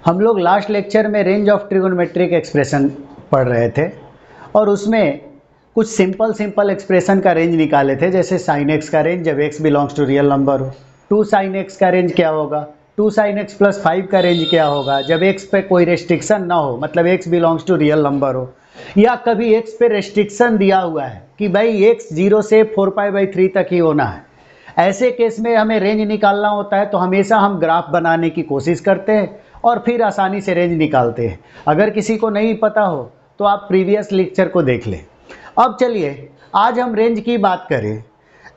हम लोग last lecture में रेंज ऑफ ट्रिगोनोमेट्रिक एक्सप्रेशन पढ़ रहे थे और उसमें कुछ सिंपल एक्सप्रेशन का रेंज निकाले थे, जैसे साइन एक्स का रेंज जब x belongs to real number हो, 2 साइन एक्स का रेंज क्या होगा, 2 साइन एक्स प्लस 5 का रेंज क्या होगा जब एक्स पे कोई रेस्ट्रिक्शन ना हो, मतलब X belongs to real number हो, या कभी एक्स पे रेस्ट्रिक्शन दिया हुआ है कि भाई एक्स 0 से 4π/3 तक ही होना है। ऐसे केस में हमें रेंज निकालना होता है तो हमेशा हम ग्राफ बनाने की कोशिश करते हैं और फिर आसानी से रेंज निकालते हैं। अगर किसी को नहीं पता हो तो आप प्रीवियस लेक्चर को देख लें। अब चलिए आज हम रेंज की बात करें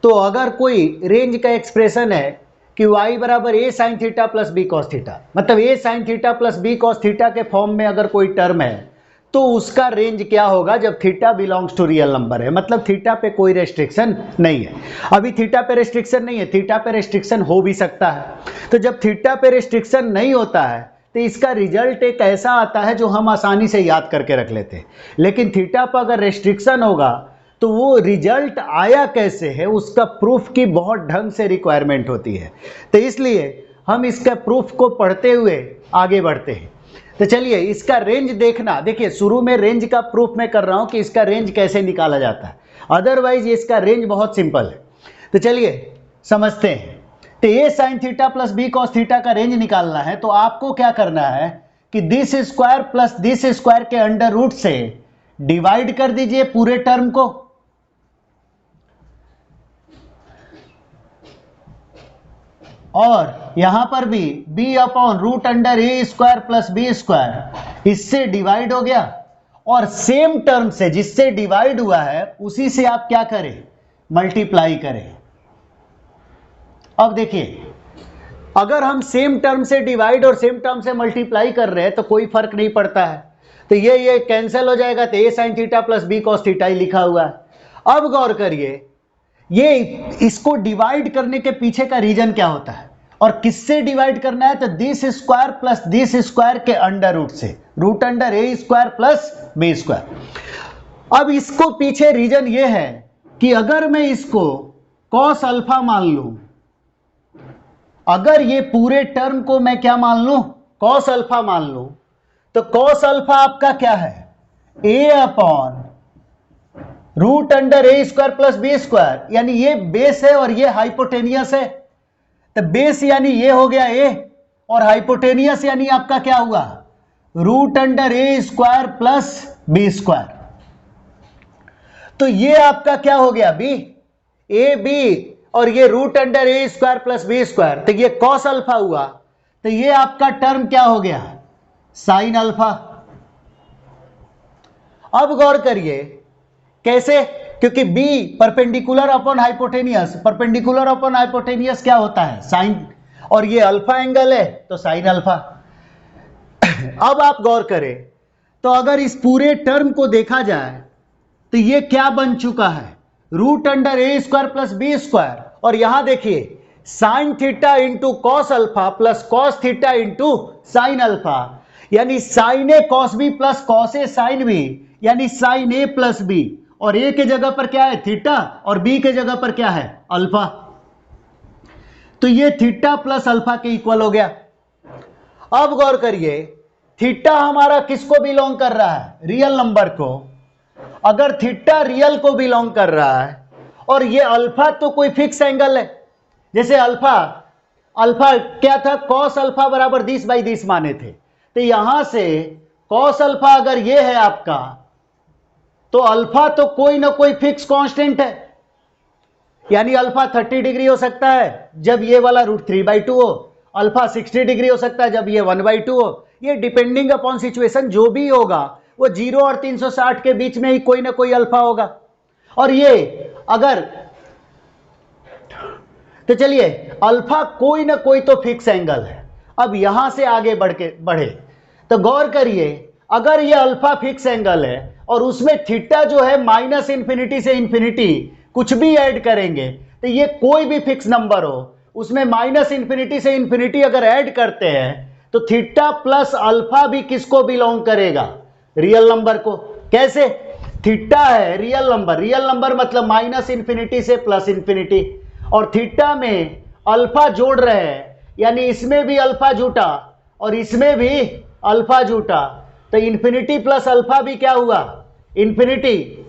तो अगर कोई रेंज का एक्सप्रेशन है कि y बराबर a sin theta plus b cos theta, मतलब a sin theta plus b cos theta के फॉर्म में अगर कोई टर्म है तो उसका रेंज क्या होगा जब theta belongs to real number है, मतलब थीटा पे कोई रेस्ट्रिक्शन नहीं है। अभी थीटा पे रेस्ट्रिक्शन नहीं है, थीटा पे रेस्ट्रिक्शन हो भी सकता है। तो जब थीटा पे रेस्ट्रिक्शन नहीं होता है तो इसका रिजल्ट एक ऐसा आता है जो हम आसानी से याद करके रख लेते हैं, लेकिन थीटा पर अगर रेस्ट्रिक्शन होगा तो वो रिजल्ट आया कैसे है उसका प्रूफ की बहुत ढंग से रिक्वायरमेंट होती है। तो इसलिए हम इसका प्रूफ को पढ़ते हुए आगे बढ़ते हैं। तो चलिए इसका रेंज देखना, देखिए शुरू में रेंज का प्रूफ मैं कर रहा हूं कि इसका रेंज कैसे निकाला जाता है, अदरवाइज इसका रेंज बहुत सिंपल है। तो चलिए समझते हैं। तो a sin theta plus b cos theta का रेंज निकालना है तो आपको क्या करना है कि this square plus this square के अंडर रूट से डिवाइड कर दीजिए पूरे टर्म को, और यहां पर भी b upon root under a square plus b square इससे डिवाइड हो गया, और सेम टर्म से जिससे डिवाइड हुआ है उसी से आप क्या करें, मल्टीप्लाई करें। अब देखिए अगर हम सेम टर्म से डिवाइड और सेम टर्म से मल्टीप्लाई कर रहे हैं तो कोई फर्क नहीं पड़ता है, तो ये कैंसिल हो जाएगा, तो a sin theta plus b cos theta ही लिखा हुआ है। अब गौर करिए ये इसको डिवाइड करने के पीछे का रीजन क्या होता है और किससे डिवाइड करना है, तो this square plus this square के अंडर रूट से, root under a square plus b square. अब इसको पीछे रीजन ये है कि अगर मैं इसको cos अल्फा मान लूं, अगर ये पूरे टर्म को मैं क्या मान लूं, cos अल्फा मान लूं, तो cos अल्फा आपका क्या है, a upon root under a square plus b square, यानी ये बेस है और ये हाइपोटेनियस है। तो बेस यानी ये हो गया a और हाइपोटेनियस यानी आपका क्या हुआ, root under a square plus b square. तो ये आपका क्या हो गया b, a b, और ये root under a square plus b square, तो ये cos अल्फा हुआ। तो ये आपका टर्म क्या हो गया, साइन अल्फा। अब गौर करिए कैसे, क्योंकि b perpendicular upon hypotenuse, perpendicular upon hypotenuse क्या होता है, साइन, और ये अल्फा एंगल है तो साइन अल्फा। अब आप गौर करें तो अगर इस पूरे टर्म को देखा जाए तो ये क्या बन चुका है, root under a square plus b square, और यहां देखिए sine theta into cos alpha plus cos theta into sine alpha, यानी sine A cos B plus cos A sine B, यानी साइन ए प्लस बी, और a के जगह पर क्या है थीटा और b के जगह पर क्या है अल्फा। तो ये थीटा प्लस अल्फा के इक्वल हो गया। अब गौर करिए थीटा हमारा किसको बिलोंग कर रहा है, रियल नंबर को। अगर थीटा रियल को बिलोंग कर रहा है और ये अल्फा तो कोई फिक्स एंगल है, जैसे अल्फा क्या था, कॉस अल्फा बराबर 10/10 माने थे, तो यहां से कॉस अल्फा अगर ये है आपका तो अल्फा तो कोई ना कोई फिक्स कांस्टेंट है, यानी अल्फा 30 डिग्री हो सकता है जब ये वाला रूट 3/2 हो, अल्फा 60 डिग्री हो सकता है जब ये 1/2 हो, ये डिपेंडिंग अपॉन सिचुएशन जो भी होगा वो 0 और 360 के बीच में ही कोई ना कोई अल्फा होगा। और ये अगर, तो चलिए अल्फा कोई ना कोई तो फिक्स एंगल है। अब यहां से आगे बढ़े तो गौर करिए अगर ये अल्फा फिक्स एंगल है और उसमें थीटा जो है माइनस इन्फिनिटी से इन्फिनिटी कुछ भी ऐड करेंगे, तो ये कोई भी फिक्स नंबर हो उसमें माइनस इन्फिनिटी से इन्फिनिटी अगर ऐड करते हैं तो थीटा प्लस अल्फा भी किसको बिलोंग करेगा, रियल नंबर को। कैसे, थीटा है रियल नंबर मतलब माइनस इन्फिनिटी से प्लस इन्फिनिटी, और थीटा में अल्फा जोड़ रहे हैं यानी इसमें भी अल्फा जुटा और इसमें भी अल्फा जूटा, तो इन्फिनिटी प्लस अल्फा भी क्या हुआ, इन्फिनिटी।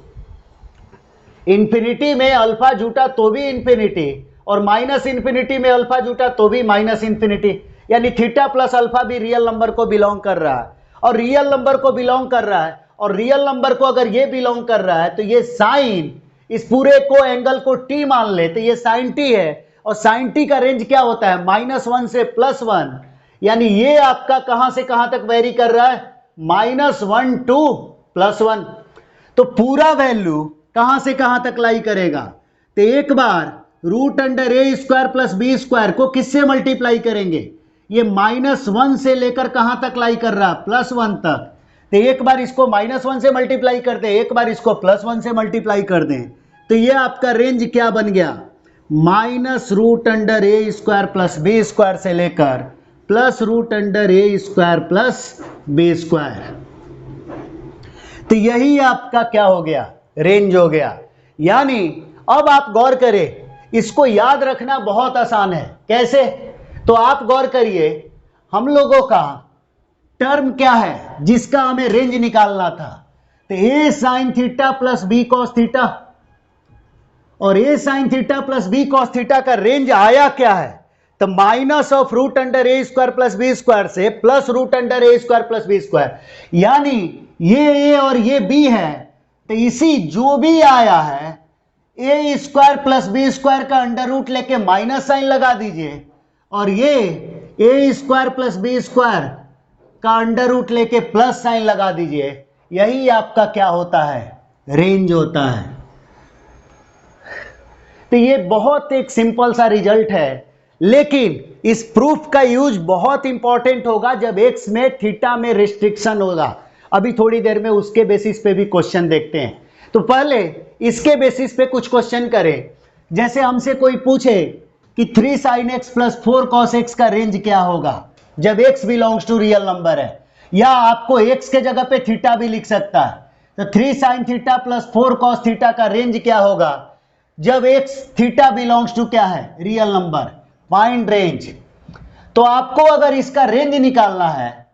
इन्फिनिटी में अल्फा जूटा तो भी इन्फिनिटी, और माइनस इन्फिनिटी में अल्फा जूटा तो भी माइनस इन्फिनिटी, यानी थीटा प्लस अल्फा भी रियल नंबर को बिलोंग कर रहा है, और रियल नंबर को बिलोंग कर रहा है, और रियल नंबर को अगर ये बिलोंग कर रहा है तो ये साइन, इस पूरे को एंगल को टी मान ले तो ये साइन टी है, और साइन टी का रेंज क्या होता है, -1 से +1, यानी ये आपका कहां से कहां तक वेरी कर रहा है, -1 टू +1। तो पूरा वैल्यू कहां से कहां तक लाई करेगा, तो एक बार √a² प्लस b² को किससे मल्टीप्लाई करेंगे, ये -1 से लेकर कहां तक लाई कर रहा है, +1 तक, तो एक बार इसको -1 से मल्टीप्लाई कर दें, एक बार इसको +1 से मल्टीप्लाई कर दें, तो ये आपका रेंज क्या बन गया, -√a² प्लस b² से लेकर +√a² प्लस b²। तो यही आपका क्या हो गया, रेंज हो गया। यानी अब आप गौर करें, इसको याद रखना बहुत आसान है, कैसे, तो आप गौर करिए, हम लोगों का टर्म क्या है जिसका हमें रेंज निकालना था, तो a sin theta plus b cos theta, और a sin theta plus b cos theta का रेंज आया क्या है, तो -√a² प्लस b² से +√a² प्लस b², यानी ये a और ये b है, तो इसी जो भी आया है a² प्लस b² का अंडर रूट लेके माइनस साइन लगा दीजिए, और ये a² प्लस b² का अंडर रूट लेके प्लस साइन लगा दीजिए, यही आपका क्या होता है, रेंज होता है। तो ये बहुत एक सिंपल सा रिजल्ट है, लेकिन इस प्रूफ का यूज बहुत इंपॉर्टेंट होगा जब x में थीटा में रिस्ट्रिक्शन होगा। अभी थोड़ी देर में उसके बेसिस पे भी क्वेश्चन देखते हैं। तो पहले इसके बेसिस पे कुछ क्वेश्चन करें, जैसे हमसे कोई पूछे कि 3 sin x plus 4 cos x का रेंज क्या होगा जब x belongs to real number है, या आपको x के जगह पे थीटा भी लिख सकता है, तो 3 sin theta plus 4 cos theta का रेंज क्या होगा जब x थीटा बिलोंग्स टू क्या है, रियल नंबर, फाइंड रेंज। तो आपको अगर इसका रेंज निकालना है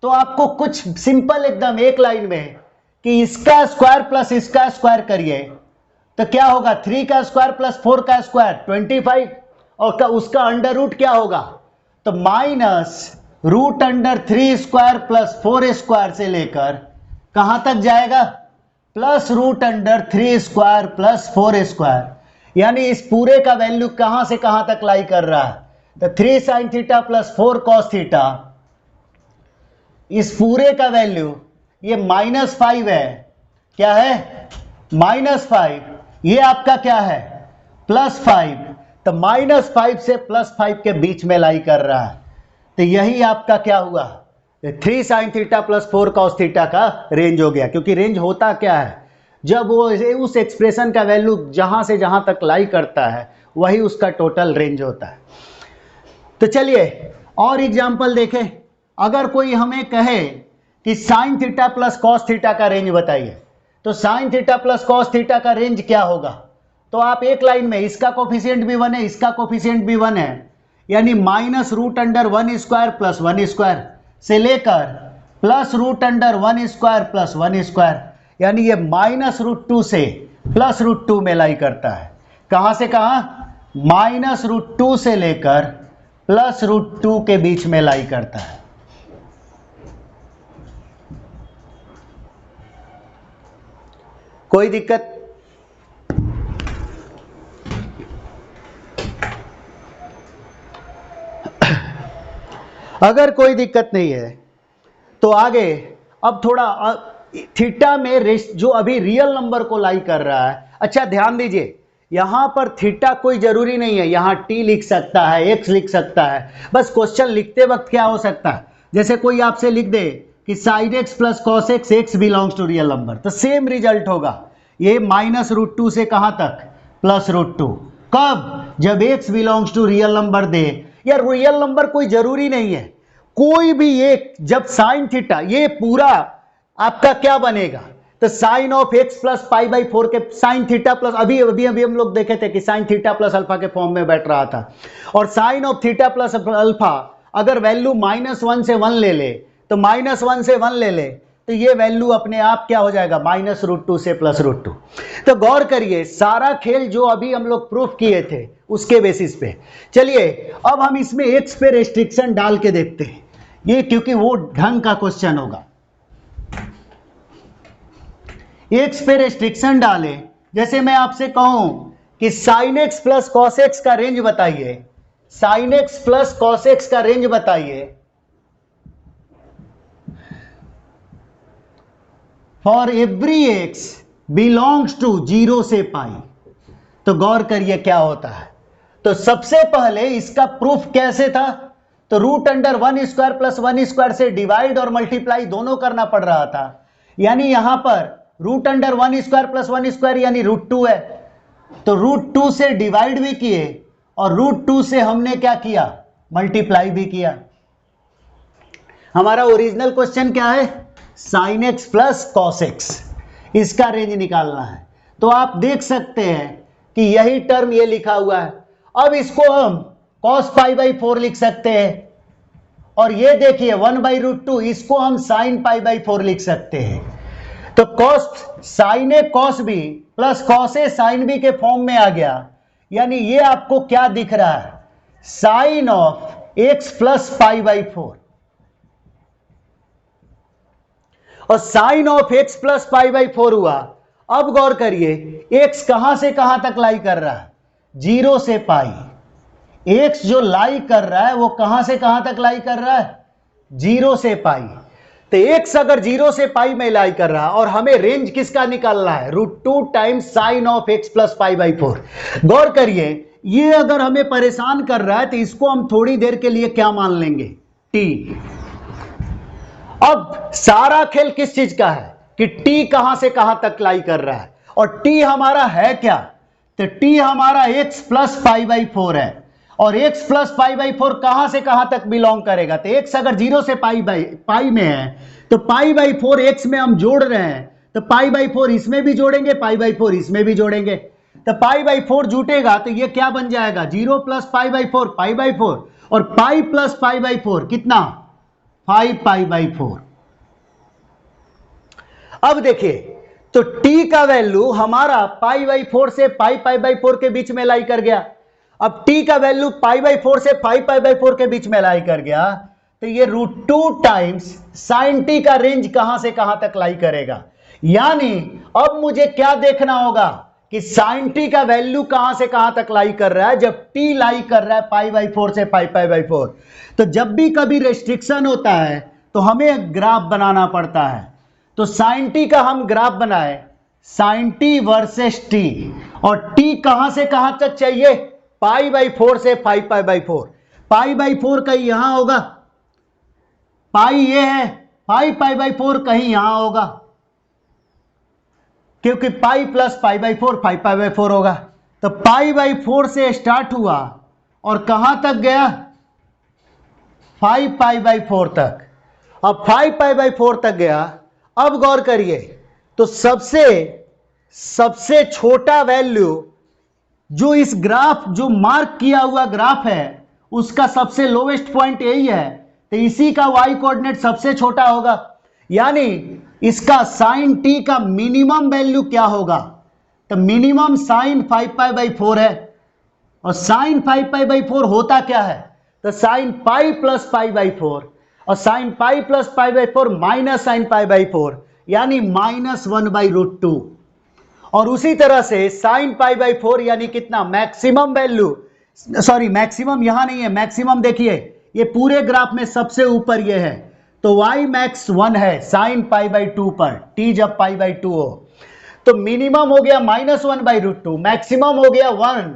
तो आपको कुछ सिंपल एकदम एक लाइन में कि इसका स्क्वायर प्लस इसका स्क्वायर करिए, तो क्या होगा, 3 का स्क्वायर प्लस 4 का स्क्वायर 25, और उसका अंडर रूट क्या होगा, तो -√3² प्लस 4² से लेकर कहां तक जाएगा, +√3² प्लस 4², यानी इस पूरे का वैल्यू कहां से कहां तक लाई कर रहा है, तो 3 sin theta plus 4 cos theta, इस पूरे का वैल्यू ये -5 है, क्या है, -5, ये आपका क्या है, +5, तो -5 से +5 के बीच में लाई कर रहा है, तो यही आपका क्या हुआ, 3 sin theta plus 4 cos theta का रेंज हो गया। क्योंकि रेंज होता क्या है, जब वो उस एक्सप्रेशन का वैल्यू जहां से जहां तक लाई करता है वही उसका टोटल रेंज होता है। तो चलिए और एग्जाम्पल देखें, अगर कोई हमें कहे कि sine theta plus cos theta का रेंज बताइए, तो sign theta plus cos theta का रेंज क्या होगा, तो आप एक लाइन में इसका कोफिशिएंट भी 1 है, इसका कोफिशिएंट भी 1 है, यानी -√1² प्लस 1² से लेकर +√1² प्लस 1², यानी ये -√2 से +√2 में लाई करता है। कहां से कहां, -√2 से लेकर +√2 के बीच में लाई करता है। कोई दिक्कत, अगर कोई दिक्कत नहीं है तो आगे अब थोड़ा थीटा में जो अभी रियल नंबर को लाई कर रहा है। अच्छा ध्यान दीजिए, यहां पर थीटा कोई जरूरी नहीं है, यहां टी लिख सकता है, एक्स लिख सकता है, बस क्वेश्चन लिखते वक्त क्या हो सकता है, जैसे कोई आपसे लिख दे कि sine x plus cos x, x belongs to real number, तो सेम रिजल्ट होगा, ये -√2 से कहां तक, +√2, कब, जब x belongs to real number दे, या रियल नंबर कोई जरूरी नहीं है, कोई भी एक, जब साइन थीटा, ये पूरा आपका क्या बनेगा, तो साइन ऑफ एक्स प्लस π/4 के साइन थीटा प्लस, अभी हम लोग देखे थे कि साइन थीटा प्लस अल्फा के फॉर्म में बैठ रहा था, और sine of theta plus alpha अगर वैल्यू -1 से 1 ले ले तो -1 से 1 ले ले तो ये वैल्यू अपने आप क्या हो जाएगा, -√2 से +√2। तो गौर करिए, सारा खेल जो अभी हम लोग प्रूफ किए थे उसके बेसिस पे। चलिए अब हम इसमें x पे रेस्ट्रिक्शन डाल के देखते हैं, ये क्योंकि वो ढंग का क्वेश्चन होगा। x पे रेस्ट्रिक्शन डालें, जैसे मैं आपसे कहूं कि sin x plus cos x का रेंज बताइए, sin x plus cos x का रेंज बताइए for every x belongs to 0 से पाई। तो गौर करिए क्या होता है। तो सबसे पहले इसका प्रूफ कैसे था, तो √1² प्लस 1² से डिवाइड और मल्टीप्लाई दोनों करना पड़ रहा था। यानी यहां पर √1² प्लस 1² यानी √2 है, तो √2 से डिवाइड भी किए और √2 से हमने क्या किया, मल्टीप्लाई भी किया। हमारा ओरिजिनल क्वेश्चन क्या है, sin x plus cos x, इसका रेंज निकालना है। तो आप देख सकते हैं कि यही टर्म ये लिखा हुआ है। अब इसको हम cos π/4 लिख सकते हैं, और ये देखिए 1/√2, इसको हम sin π/4 लिख सकते हैं। तो cos sin a cos b plus cos a sin b के फॉर्म में आ गया। यानी ये आपको क्या दिख रहा है, sin ऑफ x प्लस π/4, और साइन ऑफ x प्लस π/4 हुआ। अब गौर करिए x कहां से कहां तक लाई कर रहा है, 0 से पाई। x जो लाई कर रहा है वो कहां से कहां तक लाई कर रहा है, 0 से पाई। तो x अगर 0 से पाई में लाई कर रहा है और हमें रेंज किसका निकालना है, √2 times sine of x plus π/4। गौर करिए ये अगर हमें परेशान कर रहा है तो इसको हम थोड़ी देर के लिए क्या मान लेंगे, t। अब सारा खेल किस चीज का है कि t कहां से कहां तक लाई कर रहा है, और t हमारा है क्या, तो t हमारा x प्लस π/4 है, और x प्लस π/4 कहां से कहां तक बिलोंग करेगा, तो x अगर 0 से पाई में है तो π/4 x में हम जोड़ रहे हैं, तो π/4 इसमें भी जोड़ेंगे, π/4 इसमें भी जोड़ेंगे, तो π/4 जुटेगा तो ये क्या बन जाएगा, 0 प्लस π/4 π/4, और पाई प्लस π/4 कितना, 5π/4। अब देखिए तो t का वैल्यू हमारा π/4 से π/4 के बीच में लाई कर गया। अब t का वैल्यू π/4 से 5π/4 के बीच में लाई कर गया, तो ये √2 टाइम्स sin t का रेंज कहां से कहां तक लाई करेगा। यानी अब मुझे क्या देखना होगा कि sin t का वैल्यू कहां से कहां तक लाई कर रहा है, जब t लाई कर रहा है π/4 से 5π/4। तो जब भी कभी रेस्ट्रिक्शन होता है तो हमें ग्राफ बनाना पड़ता है। तो sin t का हम ग्राफ बनाए, sin t वर्सेस t, और t कहां से कहां तक चाहिए, π/4 से 5π/4। π/4 कहीं यहां होगा, पाई ये है, 5π/4 कहीं यहां होगा, क्योंकि पाई प्लस π/4 5π/4 होगा। तो π/4 से स्टार्ट हुआ और कहां तक गया, 5π/4 तक। अब 5π/4 तक गया। अब गौर करिए तो सबसे छोटा वैल्यू जो इस ग्राफ, जो मार्क किया हुआ ग्राफ है, उसका सबसे लोवेस्ट पॉइंट यही है, तो इसी का y कोऑर्डिनेट सबसे छोटा होगा। यानी इसका sin t का मिनिमम वैल्यू क्या होगा, तो मिनिमम sin 5π/4 है, और sin 5π/4 होता क्या है, तो sin पाई प्लस π/4, और sin pi plus π/4 minus sin π/4, यानी -1/√2। और उसी तरह से sin π/4 यानी कितना, मैक्सिमम वैल्यू, सॉरी मैक्सिमम यहां नहीं है, मैक्सिमम देखिए ये पूरे ग्राफ में सबसे ऊपर ये है, तो y मैक्स 1 है sin π/2 पर, t जब π/2 हो। तो मिनिमम हो गया -1/√2, मैक्सिमम हो गया 1,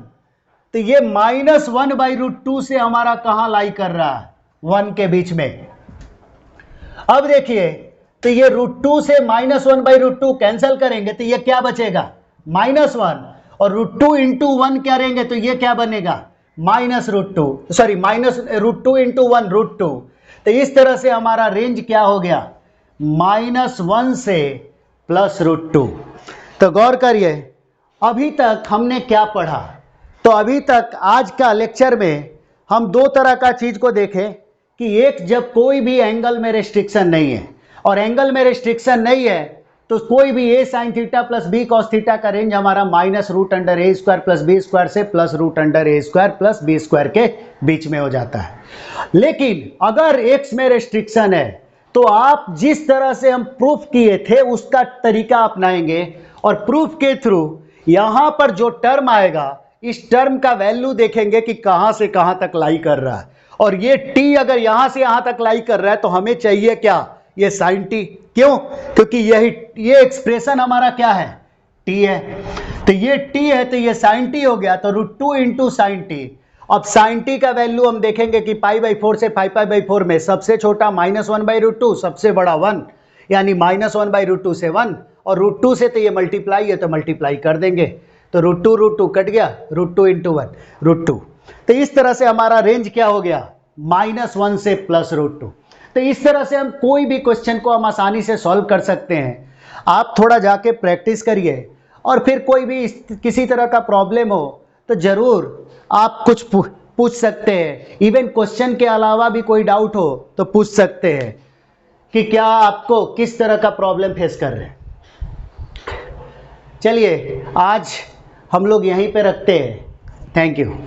तो ये -1/√2 से हमारा कहां लाई कर रहा है, 1 के बीच में। अब देखिए तो ये √2 से -1/√2 कैंसिल करेंगे तो ये क्या बचेगा, -1, और √2 इंटू 1 करेंगे तो ये क्या बनेगा, -√2, सॉरी -√2 इंटू 1 √2। तो इस तरह से हमारा रेंज क्या हो गया, -1 से +√2। तो गौर करिए अभी तक हमने क्या पढ़ा, तो अभी तक आज का लेक्चर में हम दो तरह का चीज को देखें। कि एक जब कोई भी एंगल में रेस्ट्रिक्शन नहीं है और एंगल में रेस्ट्रिक्शन नहीं है तो कोई भी a sin theta plus b cos theta का रेंज हमारा -√a² प्लस b स्क्वायर से +√a² प्लस b स्क्वायर के बीच में हो जाता है। लेकिन अगर x में रेस्ट्रिक्शन है तो आप जिस तरह से हम प्रूफ किए थे उसका तरीका अपनाएंगे और प्रूफ के थ्रू यहां पर जो टर्म आएगा इस टर्म का वैल्यू देखेंगे कि कहां से कहां तक लाई कर रहा है, और ये t अगर यहां से यहां तक लाई कर रहा है तो हमें चाहिए क्या, ये sin t। क्यों? क्योंकि ये एक्सप्रेशन हमारा क्या है, t है, तो ये t है तो ये sin t हो गया, तो √2 इंटू साइन टी। अब sin t का वैल्यू हम देखेंगे कि π/4 से 5π/4 में सबसे छोटा -1/√2, सबसे बड़ा 1, यानी -1/√2 से 1, और √2 से तो ये मल्टीप्लाई है तो मल्टीप्लाई कर देंगे, तो √2 कट गया, √2 इंटू 1 √2। तो इस तरह से हमारा रेंज क्या हो गया, -1 से +√2। तो इस तरह से हम कोई भी क्वेश्चन को हम आसानी से सॉल्व कर सकते हैं। आप थोड़ा जाके प्रैक्टिस करिए और फिर कोई भी किसी तरह का प्रॉब्लम हो तो ज़रूर आप कुछ पूछ सकते हैं। इवन क्वेश्चन के अलावा भी कोई डाउट हो तो पूछ सकते हैं कि क्या आपको किस तरह का प्रॉब्लम फेस कर रहे हैं। चलिए आज हम लोग यहीं पे रखते हैं। Thank you.